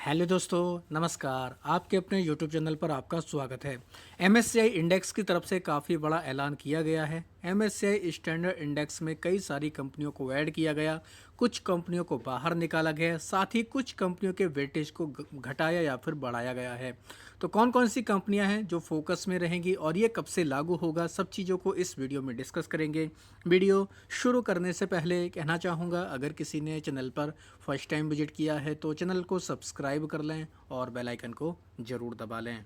Hello दोस्तों, नमस्कार। आपके अपने यूट्यूब चैनल पर आपका स्वागत है। एमएससीआई इंडेक्स की तरफ से काफ़ी बड़ा ऐलान किया गया है। एमएससीआई स्टैंडर्ड इंडेक्स में कई सारी कंपनियों को ऐड किया गया, कुछ कंपनियों को बाहर निकाला गया, साथ ही कुछ कंपनियों के वेटेज को घटाया या फिर बढ़ाया गया है। तो कौन कौन सी कंपनियां हैं जो फोकस में रहेंगी और ये कब से लागू होगा, सब चीज़ों को इस वीडियो में डिस्कस करेंगे। वीडियो शुरू करने से पहले कहना चाहूँगा, अगर किसी ने चैनल पर फर्स्ट टाइम विजिट किया है तो चैनल को सब्सक्राइब कर लें और बेल आइकन को ज़रूर दबा लें।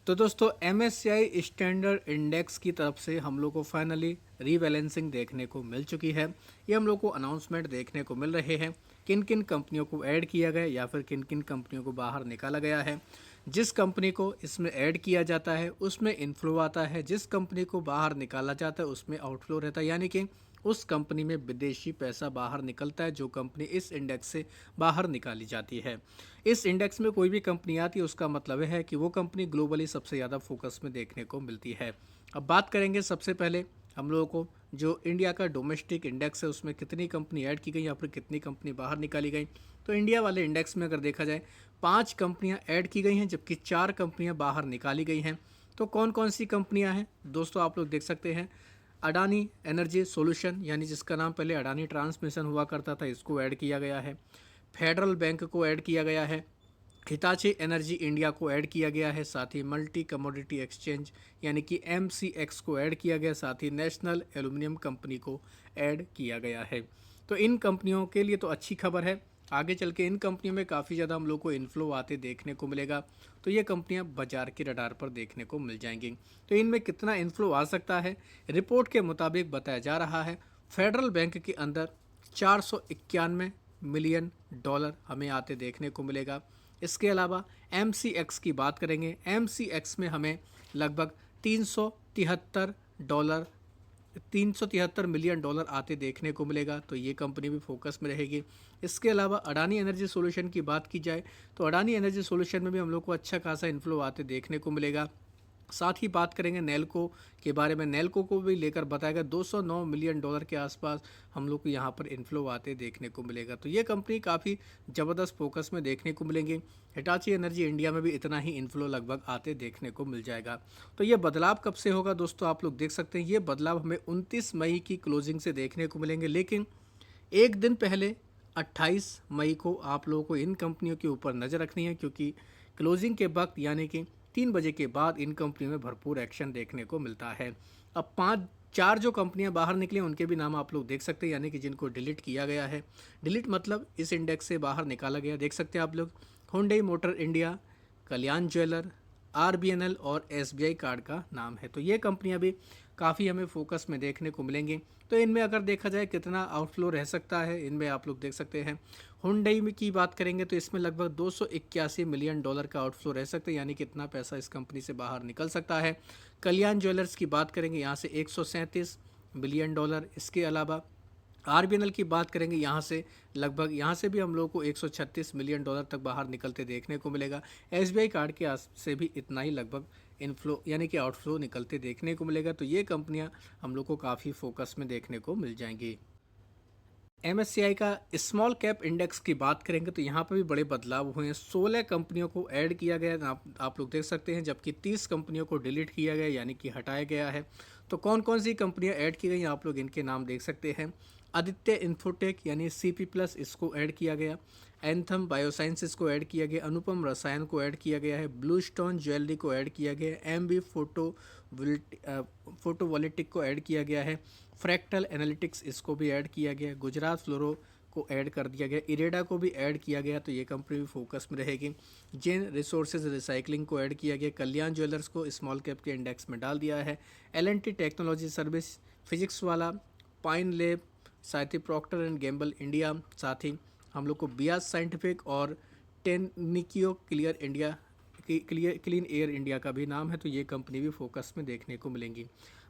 तो दोस्तों, एमएससीआई स्टैंडर्ड इंडेक्स की तरफ से हम लोग को फाइनली रीबैलेंसिंग देखने को मिल चुकी है। ये हम लोग को अनाउंसमेंट देखने को मिल रहे हैं किन किन कंपनियों को ऐड किया गया या फिर किन किन कंपनियों को बाहर निकाला गया है। जिस कंपनी को इसमें ऐड किया जाता है उसमें इनफ्लो आता है, जिस कंपनी को बाहर निकाला जाता है उसमें आउटफ्लो रहता है, यानी कि उस कंपनी में विदेशी पैसा बाहर निकलता है जो कंपनी इस इंडेक्स से बाहर निकाली जाती है। इस इंडेक्स में कोई भी कंपनी आती है उसका मतलब है कि वो कंपनी ग्लोबली सबसे ज़्यादा फोकस में देखने को मिलती है। अब बात करेंगे सबसे पहले हम लोगों को जो इंडिया का डोमेस्टिक इंडेक्स है उसमें कितनी कंपनी ऐड की गई या फिर कितनी कंपनी बाहर निकाली गई। तो इंडिया वाले इंडेक्स में अगर देखा जाए 5 कंपनियां ऐड की गई हैं जबकि 4 कंपनियां बाहर निकाली गई हैं। तो कौन कौन सी कंपनियां हैं दोस्तों, आप लोग देख सकते हैं। अडानी एनर्जी सॉल्यूशन, यानी जिसका नाम पहले अडानी ट्रांसमिशन हुआ करता था, इसको ऐड किया गया है। फेडरल बैंक को ऐड किया गया है। हिताची एनर्जी इंडिया को ऐड किया गया है। साथ ही मल्टी कमोडिटी एक्सचेंज यानी कि MCX को ऐड किया गया। साथ ही नेशनल एल्यूमिनियम कंपनी को ऐड किया गया है। तो इन कंपनियों के लिए तो अच्छी खबर है। आगे चल के इन कंपनियों में काफ़ी ज़्यादा हम लोग को इन्फ्लो आते देखने को मिलेगा। तो ये कंपनियां बाजार के रडार पर देखने को मिल जाएंगी। तो इनमें कितना इन्फ्लो आ सकता है, रिपोर्ट के मुताबिक बताया जा रहा है फेडरल बैंक के अंदर 491 मिलियन डॉलर हमें आते देखने को मिलेगा। इसके अलावा MCX की बात करेंगे, MCX में हमें लगभग 373 डॉलर 373 मिलियन डॉलर आते देखने को मिलेगा। तो ये कंपनी भी फोकस में रहेगी। इसके अलावा अडानी एनर्जी सॉल्यूशन की बात की जाए तो अडानी एनर्जी सॉल्यूशन में भी हम लोग को अच्छा खासा इन्फ्लो आते देखने को मिलेगा। साथ ही बात करेंगे नेल्को के बारे में, नेल्को को भी लेकर बताएगा 209 मिलियन डॉलर के आसपास हम लोग को यहाँ पर इन्फ्लो आते देखने को मिलेगा। तो ये कंपनी काफ़ी ज़बरदस्त फोकस में देखने को मिलेंगी। हिटाची एनर्जी इंडिया में भी इतना ही इन्फ्लो लगभग आते देखने को मिल जाएगा। तो ये बदलाव कब से होगा दोस्तों, आप लोग देख सकते हैं। ये बदलाव हमें 29 मई की क्लोजिंग से देखने को मिलेंगे, लेकिन एक दिन पहले 28 मई को आप लोगों को इन कंपनियों के ऊपर नज़र रखनी है, क्योंकि क्लोजिंग के वक्त यानी कि 3 बजे के बाद इन कंपनियों में भरपूर एक्शन देखने को मिलता है। अब 4 जो कंपनियां बाहर निकली हैं उनके भी नाम आप लोग देख सकते हैं, यानी कि जिनको डिलीट किया गया है। डिलीट मतलब इस इंडेक्स से बाहर निकाला गया, देख सकते हैं आप लोग। हुंडई मोटर इंडिया, कल्याण ज्वेलर, RBNL और SBI कार्ड का नाम है। तो ये कंपनियां भी काफ़ी हमें फोकस में देखने को मिलेंगी। तो इनमें अगर देखा जाए कितना आउटफ्लो रह सकता है, इनमें आप लोग देख सकते हैं। हुंडई में की बात करेंगे तो इसमें लगभग 281 मिलियन डॉलर का आउटफ्लो रह सकता है, यानी कितना पैसा इस कंपनी से बाहर निकल सकता है। कल्याण ज्वेलर्स की बात करेंगे, यहाँ से 137 बिलियन डॉलर। इसके अलावा RBNL की बात करेंगे, यहाँ से भी हम लोग को 136 मिलियन डॉलर तक बाहर निकलते देखने को मिलेगा। SBI कार्ड के से भी इतना ही लगभग इनफ्लो यानी कि आउटफ्लो निकलते देखने को मिलेगा। तो ये कंपनियां हम लोग को काफ़ी फोकस में देखने को मिल जाएंगी। MSCI का स्मॉल कैप इंडेक्स की बात करेंगे तो यहाँ पर भी बड़े बदलाव हुए हैं। 16 कंपनियों को ऐड किया गया, आप लोग देख सकते हैं, जबकि 30 कंपनियों को डिलीट किया गया यानी कि हटाया गया है। तो कौन कौन सी कंपनियाँ ऐड की गई आप लोग इनके नाम देख सकते हैं। आदित्य इन्फोटेक यानी CP+ इसको ऐड किया गया। एंथम बायोसाइंसेस को ऐड किया गया। अनुपम रसायन को ऐड किया गया है। ब्लू स्टोन ज्वेलरी को ऐड किया गया है। MB फोटोवोल्टिक को ऐड किया गया है। फ्रैक्टल एनालिटिक्स इसको भी ऐड किया गया। गुजरात फ्लोरो को ऐड कर दिया गया। इरेडा को भी ऐड किया गया, तो ये कंपनी भी फोकस में रहेगी। जैन रिसोर्सेज रिसाइकलिंग को ऐड किया गया। कल्याण ज्वेलर्स को स्मॉल कैप के इंडेक्स में डाल दिया है। L&T Technology Service, Physics Wallah, Pine Lab, साथ ही प्रॉक्टर एंड गैम्बल इंडिया, साथ ही हम लोग को बियास साइंटिफिक और टेक्निकियो Clear India Clean Air India का भी नाम है। तो ये कंपनी भी फोकस में देखने को मिलेंगी।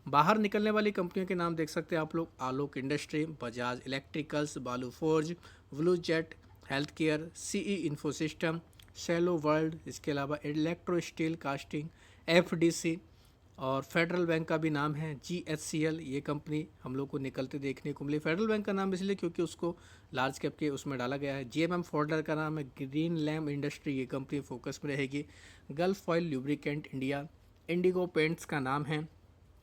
बाहर निकलने वाली कंपनियों के नाम देख सकते हैं आप लोग। Alok Industry, Bajaj Electricals, Balu Forge, Blue Jet Health Care, CE Infosystem, Cello World, इसके अलावा इलेक्ट्रो स्टील कास्टिंग, FDC और फेडरल बैंक का भी नाम है GHCL, ये कंपनी हम लोग को निकलते देखने को मिली। फेडरल बैंक का नाम इसलिए क्योंकि उसको लार्ज कैप के उसमें डाला गया है। GMM फोर्डर का नाम है। ग्रीन लैम्प इंडस्ट्री, ये कंपनी फोकस में रहेगी। Gulf oil lubricant India. Indigo paints का नाम है,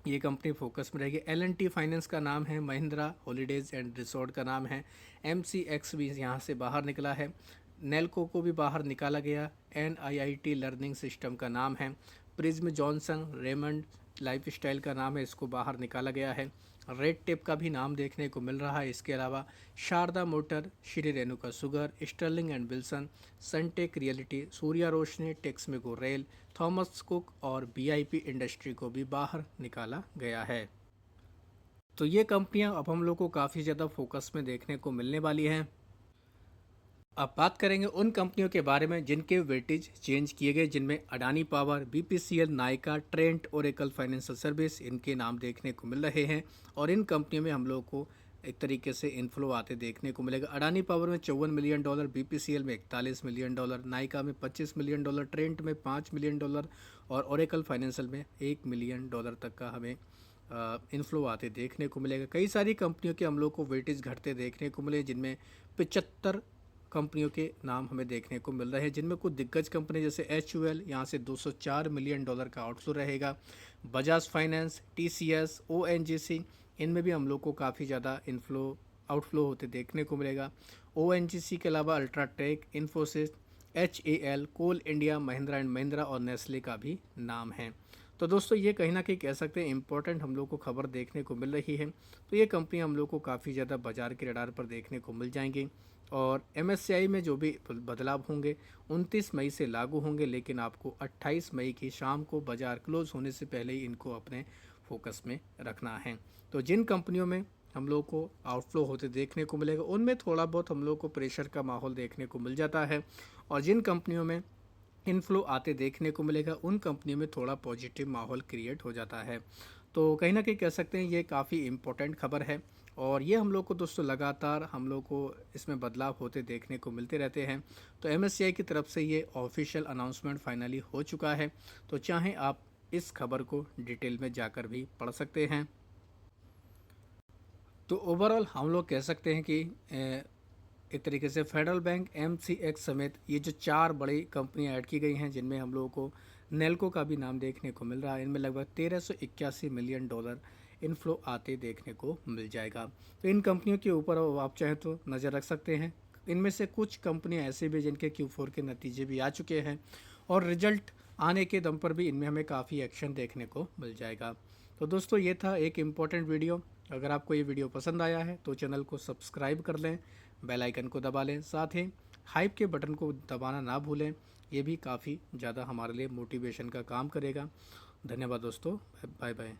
ये कंपनी फोकस में रहेगी। L&T फाइनेंस का नाम है। महिंद्रा हॉलीडेज़ एंड रिसोर्ट का नाम है। MCX भी यहाँ से बाहर निकला है। नेल्को को भी बाहर निकाला गया। NIIT लर्निंग सिस्टम का नाम है। प्रिज्म जॉनसन रेमंड लाइफस्टाइल का नाम है, इसको बाहर निकाला गया है। रेड टेप का भी नाम देखने को मिल रहा है। इसके अलावा Sharda Motor, Shri Renuka Sugar, Sterling and Wilson, Sunteck Realty, Surya Roshni, Texmaco Rail, Thomas Cook और BIP इंडस्ट्री को भी बाहर निकाला गया है। तो ये कंपनियां अब हम लोग को काफ़ी ज़्यादा फोकस में देखने को मिलने वाली हैं। अब बात करेंगे उन कंपनियों के बारे में जिनके वेटेज चेंज किए गए, जिनमें Adani power, BPCL, Nykaa, Trent, Oracle financial service, इनके नाम देखने को मिल रहे हैं। और इन कंपनियों में हम लोग को एक तरीके से इन्फ्लो आते देखने को मिलेगा। अडानी पावर में $54 मिलियन, BPCL में $41 मिलियन, नाइका में $25 मिलियन, ट्रेंट में $5 मिलियन और ओरेकल फाइनेंशियल में $1 मिलियन तक का हमें इन्फ्लो आते देखने को मिलेगा। कई सारी कंपनियों के हम लोग को वेटेज घटते देखने को मिले, जिनमें 75 कंपनियों के नाम हमें देखने को मिल रहे हैं, जिनमें कुछ दिग्गज कंपनी जैसे HUL, यहाँ से $204 मिलियन का आउटफ्लो रहेगा। बजाज फाइनेंस, TCS, ONGC, इनमें भी हम लोग को काफ़ी ज़्यादा इनफ्लो आउटफ्लो होते देखने को मिलेगा। ONGC के अलावा UltraTech, Infosys, HAL, Coal India, Mahindra and Mahindra और नेस्ले का भी नाम है। तो दोस्तों ये कहीं ना कहीं कह सकते हैं इम्पोर्टेंट हम लोग को खबर देखने को मिल रही है। तो ये कंपनी हम लोग को काफ़ी ज़्यादा बाजार के रडार पर देखने को मिल जाएंगी। और MSCI में जो भी बदलाव होंगे 29 मई से लागू होंगे, लेकिन आपको 28 मई की शाम को बाजार क्लोज होने से पहले ही इनको अपने फोकस में रखना है। तो जिन कंपनियों में हम लोग को आउटफ्लो होते देखने को मिलेगा, उनमें थोड़ा बहुत हम लोग को प्रेशर का माहौल देखने को मिल जाता है। और जिन कंपनियों में इनफ्लो आते देखने को मिलेगा, उन कंपनियों में थोड़ा पॉजिटिव माहौल क्रिएट हो जाता है। तो कहीं ना कहीं कह सकते हैं ये काफ़ी इम्पोर्टेंट खबर है। और ये हम लोग को दोस्तों लगातार हम लोग को इसमें बदलाव होते देखने को मिलते रहते हैं। तो MSCI की तरफ से ये ऑफिशियल अनाउंसमेंट फाइनली हो चुका है। तो चाहें आप इस खबर को डिटेल में जाकर भी पढ़ सकते हैं। तो ओवरऑल हम लोग कह सकते हैं कि एक तरीके से फेडरल बैंक, MCX समेत ये जो 4 बड़ी कंपनियां ऐड की गई हैं, जिनमें हम लोगों को नेल्को का भी नाम देखने को मिल रहा है, इनमें लगभग $1381 मिलियन इनफ्लो आते देखने को मिल जाएगा। तो इन कंपनियों के ऊपर आप चाहें तो नज़र रख सकते हैं। इनमें से कुछ कंपनियां ऐसे भी जिनके Q4 के नतीजे भी आ चुके हैं और रिजल्ट आने के दम पर भी इनमें हमें काफ़ी एक्शन देखने को मिल जाएगा। तो दोस्तों ये था एक इम्पॉर्टेंट वीडियो। अगर आपको ये वीडियो पसंद आया है तो चैनल को सब्सक्राइब कर लें, बेल आइकन को दबा लें, साथ ही हाइप के बटन को दबाना ना भूलें। ये भी काफ़ी ज़्यादा हमारे लिए मोटिवेशन का काम करेगा। धन्यवाद दोस्तों, बाय बाय।